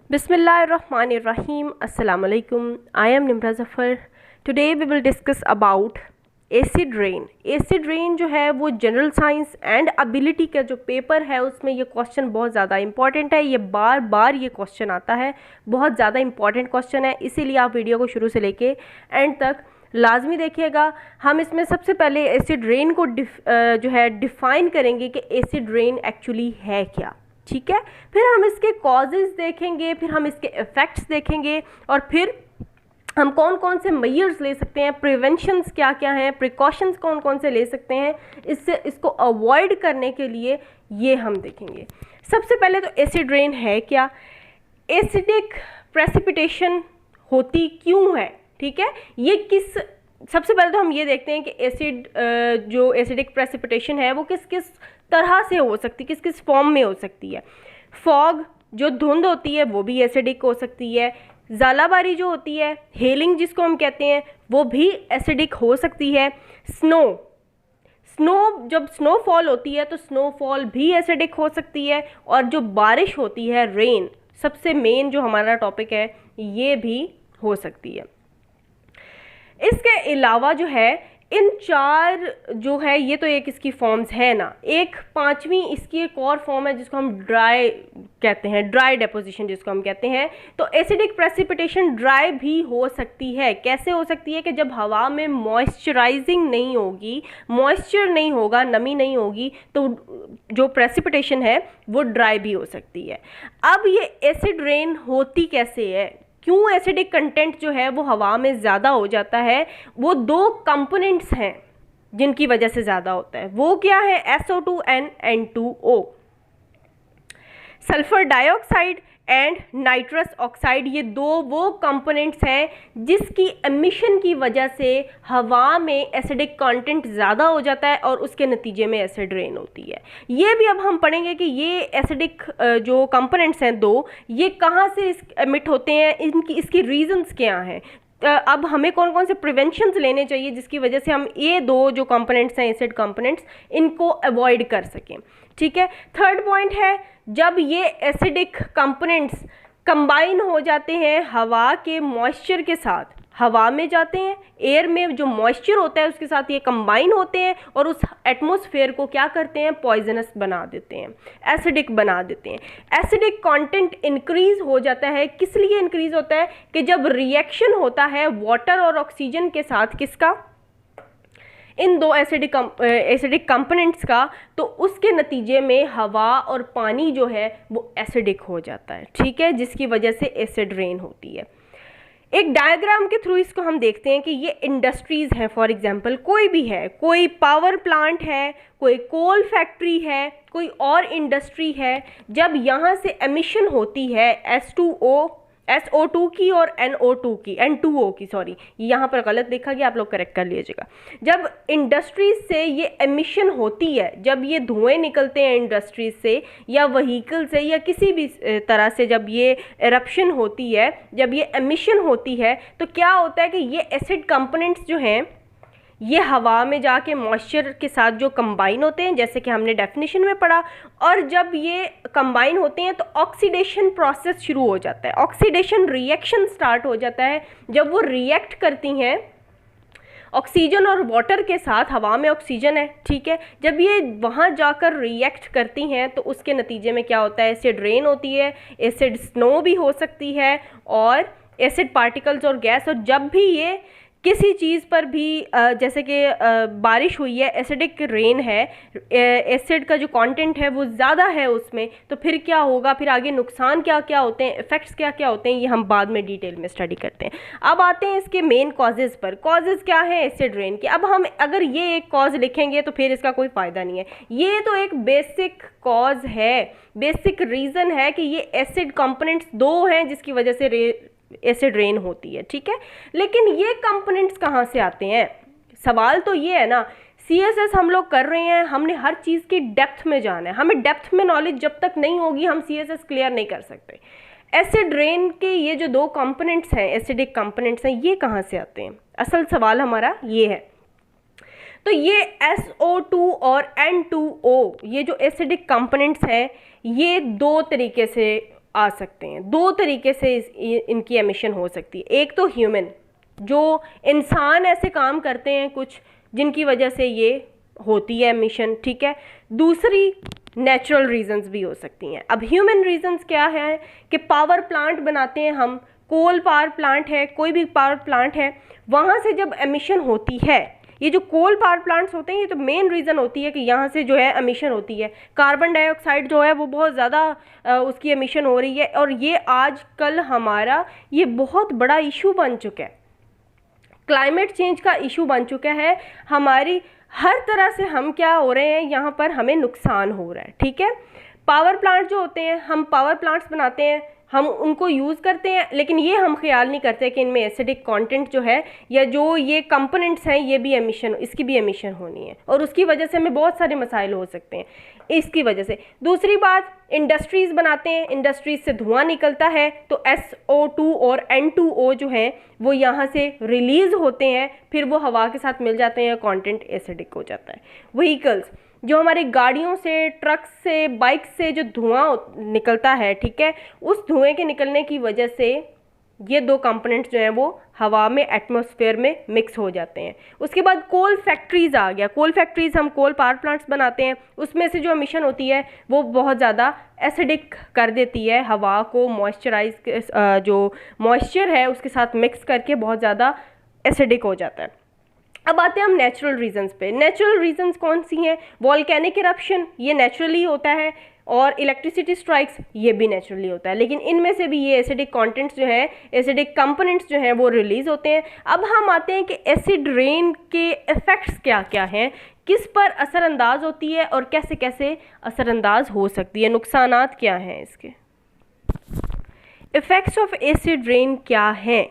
Bismillahirrahmanirrahim. Assalamu alaikum. I am Nimra Zafar. Today we will discuss about acid rain. Acid rain जो है वो general science and ability का जो paper है उसमें ये क्वेश्चन बहुत ज़्यादा इंपॉर्टेंट है। ये बार बार ये क्वेश्चन आता है, बहुत ज़्यादा इंपॉर्टेंट क्वेश्चन है, इसीलिए आप वीडियो को शुरू से लेके एंड तक लाजमी देखिएगा। हम इसमें सबसे पहले एसिड रेन को जो है डिफ़ाइन करेंगे कि एसिड रेन एक्चुअली है क्या, ठीक है। फिर हम इसके कॉजेज़ देखेंगे, फिर हम इसके इफ़ेक्ट्स देखेंगे और फिर हम कौन कौन से मेजर्स ले सकते हैं, प्रिवेंशंस क्या क्या हैं, प्रिकॉशंस कौन कौन से ले सकते हैं इसको अवॉइड करने के लिए, ये हम देखेंगे। सबसे पहले तो एसिड रेन है क्या, एसिडिक प्रेसिपिटेशन होती क्यों है, ठीक है। सबसे पहले तो हम ये देखते हैं कि जो एसिडिक प्रेसिपिटेशन है वो किस किस तरह से हो सकती है, किस किस फॉर्म में हो सकती है। फॉग जो धुंध होती है वो भी एसिडिक हो सकती है। ज़ालाबारी जो होती है, हेलिंग जिसको हम कहते हैं, वो भी एसिडिक हो सकती है। जब स्नोफॉल होती है तो स्नोफॉल भी एसिडिक हो सकती है। और जो बारिश होती है, रेन, सबसे मेन जो हमारा टॉपिक है, ये भी हो सकती है। इसके अलावा जो है इन चार जो है ये तो एक इसकी फॉर्म्स है ना, एक पांचवी इसकी एक और फॉर्म है जिसको हम ड्राई कहते हैं, ड्राई डेपोजिशन जिसको हम कहते हैं। तो एसिडिक प्रेसिपिटेशन ड्राई भी हो सकती है। कैसे हो सकती है कि जब हवा में मॉइस्चराइजिंग नहीं होगी, मॉइस्चर नहीं होगा, नमी नहीं होगी, तो जो प्रेसिपिटेशन है वो ड्राई भी हो सकती है। अब ये एसिड रेन होती कैसे है, क्यों एसिडिक कंटेंट जो है वो हवा में ज़्यादा हो जाता है, वो दो कंपोनेंट्स हैं जिनकी वजह से ज़्यादा होता है। वो क्या है, SO2 and N2O, sulphur dioxide and nitrous oxide. ये दो वो कंपोनेंट्स हैं जिसकी एमिशन की वजह से हवा में एसिडिक कंटेंट ज़्यादा हो जाता है और उसके नतीजे में एसिड रेन होती है। ये भी अब हम पढ़ेंगे कि ये एसिडिक जो कंपोनेंट्स हैं दो, ये कहाँ से एमिट होते हैं, इसकी रीजंस क्या हैं। अब हमें कौन कौन से प्रिवेंशंस लेने चाहिए जिसकी वजह से हम ये दो जो कंपोनेंट्स हैं, एसिड कंपोनेंट्स, इनको अवॉइड कर सकें, ठीक है। थर्ड पॉइंट है, जब ये एसिडिक कंपोनेंट्स कंबाइन हो जाते हैं हवा के मॉइस्चर के साथ, हवा में जाते हैं, एयर में जो मॉइस्चर होता है उसके साथ ये कंबाइन होते हैं और उस एटमॉस्फेयर को क्या करते हैं, पॉइजनस बना देते हैं, एसिडिक बना देते हैं। एसिडिक कंटेंट इंक्रीज हो जाता है। किस लिए इंक्रीज होता है कि जब रिएक्शन होता है वाटर और ऑक्सीजन के साथ, किसका, इन दो एसिडिक कंपोनेंट्स का, तो उसके नतीजे में हवा और पानी जो है वो एसिडिक हो जाता है, ठीक है, जिसकी वजह से एसिड रेन होती है। एक डायग्राम के थ्रू इसको हम देखते हैं कि ये इंडस्ट्रीज़ हैं, फॉर एग्जांपल कोई भी है, कोई पावर प्लांट है, कोई कोल फैक्ट्री है, कोई और इंडस्ट्री है। जब यहाँ से एमिशन होती है SO2 की और N2O की, सॉरी यहाँ पर गलत लिखा गया, आप लोग करेक्ट कर लीजिएगा। जब इंडस्ट्रीज से ये एमिशन होती है, जब ये धुएं निकलते हैं इंडस्ट्रीज से या व्हीकल से या किसी भी तरह से, जब ये एरप्शन होती है, जब ये एमिशन होती है, तो क्या होता है कि ये एसिड कंपोनेंट्स जो हैं ये हवा में जाके मॉइस्चर के साथ जो कंबाइन होते हैं, जैसे कि हमने डेफिनेशन में पढ़ा, और जब ये कंबाइन होते हैं तो ऑक्सीडेशन प्रोसेस शुरू हो जाता है, ऑक्सीडेशन रिएक्शन स्टार्ट हो जाता है। जब वो रिएक्ट करती हैं ऑक्सीजन और वाटर के साथ, हवा में ऑक्सीजन है, ठीक है, जब ये वहाँ जाकर रिएक्ट करती हैं तो उसके नतीजे में क्या होता है, एसिड रेन होती है, एसिड स्नो भी हो सकती है और एसिड पार्टिकल्स और गैस। और जब भी ये किसी चीज़ पर भी जैसे कि बारिश हुई है, एसिडिक रेन है, एसिड का जो कंटेंट है वो ज़्यादा है उसमें, तो फिर क्या होगा, फिर आगे नुकसान क्या क्या होते हैं, इफ़ेक्ट्स क्या क्या होते हैं, ये हम बाद में डिटेल में स्टडी करते हैं। अब आते हैं इसके मेन कॉजेज़ पर। कॉजेज़ क्या है एसिड रेन के। अब हम अगर ये एक कॉज लिखेंगे तो फिर इसका कोई फ़ायदा नहीं है। ये तो एक बेसिक कॉज है, बेसिक रीज़न है कि ये एसिड कंपोनेंट्स दो हैं जिसकी वजह से एसिड रेन होती है, ठीक है। लेकिन ये कंपोनेंट्स कहाँ से आते हैं, सवाल तो ये है ना। CSS हम लोग कर रहे हैं, हमने हर चीज़ की डेप्थ में जाना है। हमें डेप्थ में नॉलेज जब तक नहीं होगी हम CSS क्लियर नहीं कर सकते। एसिड रेन के ये जो दो कंपोनेंट्स हैं, एसिडिक कंपोनेंट्स हैं, ये कहाँ से आते हैं, असल सवाल हमारा ये है। तो ये SO2 और N2O, ये जो एसिडिक कंपोनेंट्स हैं, ये दो तरीके से आ सकते हैं। दो तरीके से इनकी एमिशन हो सकती है। एक तो ह्यूमन, जो इंसान ऐसे काम करते हैं कुछ जिनकी वजह से ये होती है एमिशन, ठीक है। दूसरी नेचुरल रीजंस भी हो सकती हैं। अब ह्यूमन रीजंस क्या है कि पावर प्लांट बनाते हैं हम, कोल पावर प्लांट है, कोई भी पावर प्लांट है, वहाँ से जब एमिशन होती है, ये जो कोल पावर प्लांट्स होते हैं ये तो मेन रीज़न होती है कि यहाँ से जो है एमिशन होती है, कार्बन डाइऑक्साइड जो है वो बहुत ज़्यादा उसकी एमिशन हो रही है। और ये आजकल हमारा ये बहुत बड़ा इशू बन चुका है, क्लाइमेट चेंज का इशू बन चुका है। हमारी हर तरह से हम क्या हो रहे हैं, यहाँ पर हमें नुकसान हो रहा है, ठीक है। पावर प्लांट जो होते हैं, हम पावर प्लांट्स बनाते हैं, हम उनको यूज़ करते हैं, लेकिन ये हम ख्याल नहीं करते कि इनमें एसिडिक कंटेंट जो है या जो ये कंपोनेंट्स हैं ये भी एमिशन, इसकी भी एमिशन होनी है, और उसकी वजह से हमें बहुत सारे मसाइल हो सकते हैं इसकी वजह से। दूसरी बात, इंडस्ट्रीज़ बनाते हैं, इंडस्ट्रीज से धुआं निकलता है तो SO2 और N2O जो है वो यहाँ से रिलीज़ होते हैं, फिर वो हवा के साथ मिल जाते हैं, कंटेंट एसिडिक हो जाता है। व्हीकल्स, जो हमारी गाड़ियों से, ट्रक से, बाइक से जो धुआं निकलता है, ठीक है, उस धुएं के निकलने की वजह से ये दो कंपोनेंट्स जो हैं वो हवा में, एटमॉस्फेयर में मिक्स हो जाते हैं। उसके बाद कोल फैक्ट्रीज़ आ गया। कोल फैक्ट्रीज़, हम कोल पावर प्लांट्स बनाते हैं, उसमें से जो एमिशन होती है वो बहुत ज़्यादा एसिडिक कर देती है हवा को, मॉइस्चराइज, जो मॉइस्चर है उसके साथ मिक्स करके बहुत ज़्यादा एसिडिक हो जाता है। अब आते हैं हम नेचुरल रीजंस पे। नेचुरल रीजंस कौन सी हैं? वॉल्केनिक इरप्शन, ये नेचुरली होता है, और इलेक्ट्रिसिटी स्ट्राइक्स, ये भी नेचुरली होता है, लेकिन इनमें से भी ये एसिडिक कंटेंट्स जो हैं, एसिडिक कंपोनेंट्स जो हैं वो रिलीज होते हैं। अब हम आते हैं कि एसिड रेन के इफ़ेक्ट्स क्या क्या हैं, किस पर असरअंदाज होती है और कैसे कैसे असरअंदाज हो सकती है, नुकसानात क्या हैं इसके। इफ़ेक्ट्स ऑफ एसिड रेन क्या हैं,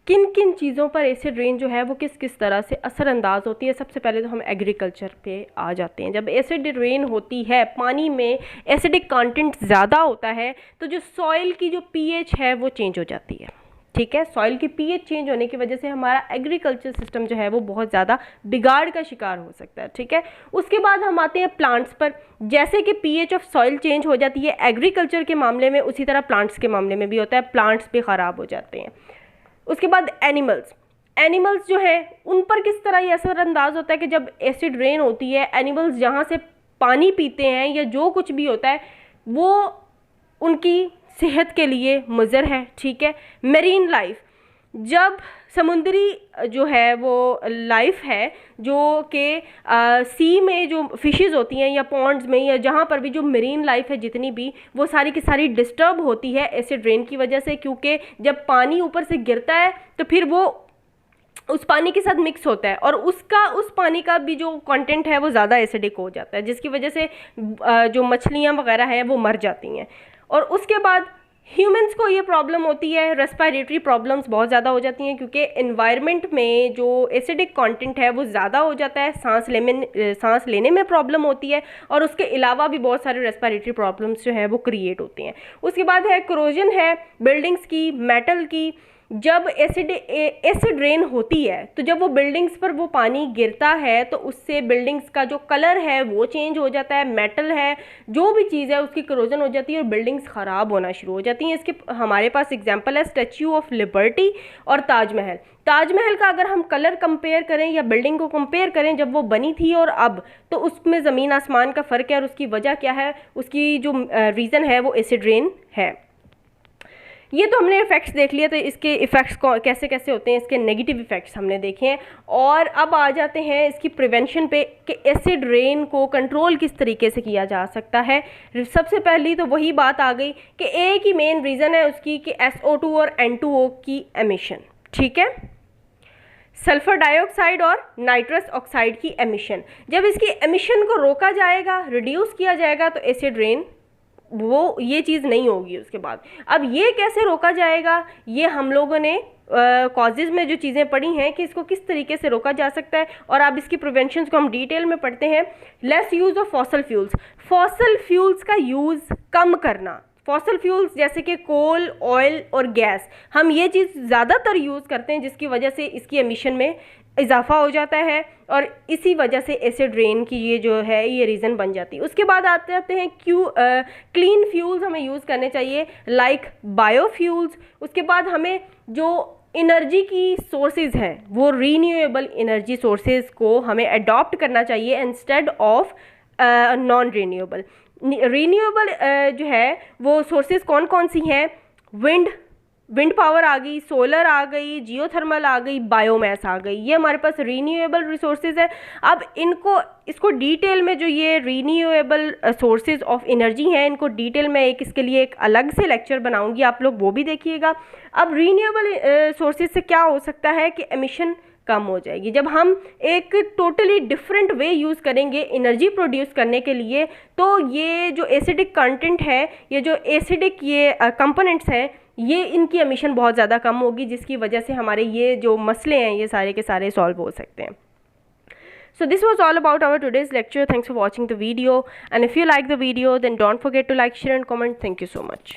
किन किन चीज़ों पर एसिड रेन जो है वो किस किस तरह से असरअंदाज होती है। सबसे पहले तो हम एग्रीकल्चर पे आ जाते हैं। जब एसिड रेन होती है, पानी में एसिडिक कंटेंट ज़्यादा होता है, तो जो सॉइल की जो pH है वो चेंज हो जाती है, ठीक है। सॉइल की pH चेंज होने की वजह से हमारा एग्रीकल्चर सिस्टम जो है वो बहुत ज़्यादा बिगाड़ का शिकार हो सकता है, ठीक है। उसके बाद हम आते हैं प्लांट्स पर। जैसे कि pH ऑफ सॉइल चेंज हो जाती है एग्रीकल्चर के मामले में, उसी तरह प्लांट्स के मामले में भी होता है, प्लांट्स भी ख़राब हो जाते हैं। उसके बाद एनिमल्स जो है उन पर किस तरह ये असरअंदाज होता है कि जब एसिड रेन होती है, एनिमल्स जहाँ से पानी पीते हैं या जो कुछ भी होता है वो उनकी सेहत के लिए मुज़र है, ठीक है। मेरीन लाइफ, जब समुद्री जो है वो लाइफ है, जो कि सी में जो फिशेस होती हैं या पॉन्ड्स में या जहाँ पर भी जो मेरीन लाइफ है जितनी भी, वो सारी की सारी डिस्टर्ब होती है एसिड रेन की वजह से, क्योंकि जब पानी ऊपर से गिरता है तो फिर वो उस पानी के साथ मिक्स होता है और उस पानी का भी जो कंटेंट है वो ज़्यादा एसिडिक हो जाता है, जिसकी वजह से जो मछलियाँ वगैरह हैं वो मर जाती हैं। और उसके बाद ह्यूमंस को ये प्रॉब्लम होती है, रेस्पिरेटरी प्रॉब्लम्स बहुत ज़्यादा हो जाती हैं, क्योंकि एनवायरनमेंट में जो एसिडिक कंटेंट है वो ज़्यादा हो जाता है, सांस लेने में प्रॉब्लम होती है, और उसके अलावा भी बहुत सारे रेस्पिरेटरी प्रॉब्लम्स जो है वो क्रिएट होती हैं। उसके बाद है करोजन है बिल्डिंग्स की, मेटल की। जब एसिड रेन होती है तो जब वो बिल्डिंग्स पर वो पानी गिरता है तो उससे बिल्डिंग्स का जो कलर है वो चेंज हो जाता है, मेटल है, जो भी चीज़ है उसकी करोजन हो जाती है और बिल्डिंग्स ख़राब होना शुरू हो जाती हैं। इसके हमारे पास एग्जांपल है स्टैच्यू ऑफ लिबर्टी और ताजमहल। ताजमहल का अगर हम कलर कंपेयर करें या बिल्डिंग को कंपेयर करें जब वो बनी थी और अब, तो उसमें ज़मीन आसमान का फ़र्क है। और उसकी वजह क्या है, उसकी जो रीज़न है वो एसिड रेन है। ये तो हमने इफ़ेक्ट्स देख लिए, तो इसके इफ़ेक्ट्स कैसे कैसे होते हैं, इसके नेगेटिव इफ़ेक्ट्स हमने देखे हैं। और अब आ जाते हैं इसकी प्रिवेंशन पे कि एसिड रेन को कंट्रोल किस तरीके से किया जा सकता है। सबसे पहली तो वही बात आ गई कि एक ही मेन रीज़न है उसकी कि SO2 और N2O की एमिशन, ठीक है, सल्फ़र डाइऑक्साइड और नाइट्रस ऑक्साइड की एमिशन। जब इसकी एमिशन को रोका जाएगा, रिड्यूस किया जाएगा, तो एसिड रेन वो ये चीज़ नहीं होगी उसके बाद। अब ये कैसे रोका जाएगा, ये हम लोगों ने कॉजेज़ में जो चीज़ें पढ़ी हैं कि इसको किस तरीके से रोका जा सकता है, और अब इसकी प्रिवेंशन को हम डिटेल में पढ़ते हैं। Lace use of fossil fuels का यूज़ कम करना। फॉसल फ्यूल्स जैसे कि कोल, ऑयल और गैस, हम ये चीज़ ज़्यादातर यूज़ करते हैं जिसकी वजह से इसकी एमिशन में इजाफा हो जाता है और इसी वजह से एसिड रेन की ये जो है ये रीज़न बन जाती है। उसके बाद आते हैं क्लीन फ्यूल्स हमें यूज़ करने चाहिए, लाइक बायोफ्यूल्स। उसके बाद हमें जो एनर्जी की सोर्सेज हैं वो रीन्यूएबल एनर्जी सोर्सेज को हमें अडॉप्ट करना चाहिए instead of non renewable. Renewable जो है वो सोर्सेज कौन कौन सी हैं? विंड पावर आ गई, सोलर आ गई, जियोथर्मल आ गई, बायोमास आ गई, ये हमारे पास रीन्यूएबल रिसोर्सेज है। अब इसको डिटेल में जो ये रीन्यूएबल सोर्सेज ऑफ एनर्जी हैं इनको डिटेल में इसके लिए एक अलग से लेक्चर बनाऊंगी, आप लोग वो भी देखिएगा। अब रीन्यूएबल सोर्सेज से क्या हो सकता है कि एमिशन कम हो जाएगी जब हम एक टोटली डिफरेंट वे यूज़ करेंगे एनर्जी प्रोड्यूस करने के लिए। तो ये जो एसिडिक कंटेंट है, ये जो एसिडिक ये कंपोनेंट्स हैं, ये इनकी एमिशन बहुत ज़्यादा कम होगी, जिसकी वजह से हमारे ये जो मसले हैं ये सारे के सारे सॉल्व हो सकते हैं। So this was all about our today's lecture. Thanks for watching the video, and if you like the video then don't forget to like, share and comment. Thank you so much.